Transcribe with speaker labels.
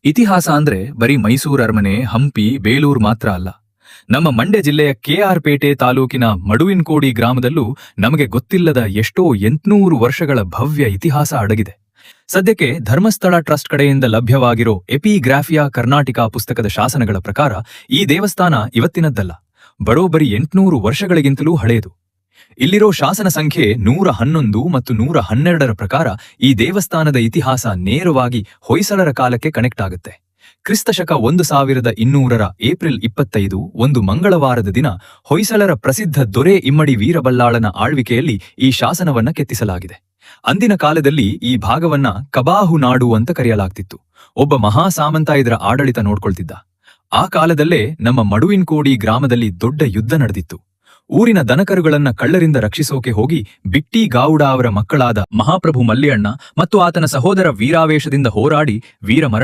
Speaker 1: ಇತಿಹಾಸ ಅಂದ್ರೆ ಬರೀ ಮೈಸೂರು ಅರಮನೆ, ಹಂಪಿ, ಬೇಲೂರು ಮಾತ್ರ ಅಲ್ಲ. ನಮ್ಮ ಮಂಡ್ಯ ಜಿಲ್ಲೆಯ ಕೆಆರ್ ಪೇಟೆ ತಾಲೂಕಿನ ಮಡುವಿನಕೋಡಿ ಗ್ರಾಮದಲ್ಲೂ ನಮಗೆ ಗೊತ್ತಿಲ್ಲದ ಎಷ್ಟೋ 800 ವರ್ಷಗಳ ಭವ್ಯ ಇತಿಹಾಸ ಅಡಗಿದೆ. ಸದ್ಯಕ್ಕೆ ಧರ್ಮಸ್ಥಳ ಟ್ರಸ್ಟ್ ಕಡೆಯಿಂದ ಲಭ್ಯವಾಗಿರೋ ಎಪಿಗ್ರಾಫಿಯಾ ಕರ್ನಾಟಕ ಪುಸ್ತಕದ ಶಾಸನಗಳ ಪ್ರಕಾರ ಈ ದೇವಸ್ಥಾನ ಇವತ್ತಿನದ್ದಲ್ಲ, ಬರೋಬ್ಬರಿ 800 ವರ್ಷಗಳಿಗಿಂತಲೂ ಹಳೆಯದು. ಇಲ್ಲಿರೋ ಶಾಸನ ಸಂಖ್ಯೆ 111 ಮತ್ತು 112ರ ಪ್ರಕಾರ ಈ ದೇವಸ್ಥಾನದ ಇತಿಹಾಸ ನೇರವಾಗಿ ಹೊಯ್ಸಳರ ಕಾಲಕ್ಕೆ ಕನೆಕ್ಟ್ ಆಗುತ್ತೆ. ಕ್ರಿಸ್ತಶಕ 1200ರ ಏಪ್ರಿಲ್ 25 ಒಂದು ಮಂಗಳವಾರದ ದಿನ ಹೊಯ್ಸಳರ ಪ್ರಸಿದ್ಧ ದೊರೆ ಇಮ್ಮಡಿ ವೀರಬಲ್ಲಾಳನ ಆಳ್ವಿಕೆಯಲ್ಲಿ ಈ ಶಾಸನವನ್ನ ಕೆತ್ತಿಸಲಾಗಿದೆ. ಅಂದಿನ ಕಾಲದಲ್ಲಿ ಈ ಭಾಗವನ್ನ ಕಬಾಹು ನಾಡು ಅಂತ ಕರೆಯಲಾಗ್ತಿತ್ತು. ಒಬ್ಬ ಮಹಾ ಸಾಮಂತ ಇದರ ಆಡಳಿತ ನೋಡ್ಕೊಳ್ತಿದ್ದ. ಆ ಕಾಲದಲ್ಲೇ ನಮ್ಮ ಮಡುವಿನಕೋಡಿ ಗ್ರಾಮದಲ್ಲಿ ದೊಡ್ಡ ಯುದ್ಧ ನಡೆದಿತ್ತು. ಊರಿನ ದನಕರುಗಳನ್ನ ಕಳ್ಳರಿಂದ ರಕ್ಷಿಸೋಕೆ ಹೋಗಿ ಬಿಟ್ಟಿ ಗಾವುಡ ಅವರ ಮಕ್ಕಳಾದ ಮಹಾಪ್ರಭು ಮಲ್ಯಣ್ಣ ಮತ್ತು ಆತನ ಸಹೋದರ ವೀರಾವೇಶದಿಂದ ಹೋರಾಡಿ ವೀರಮರಣ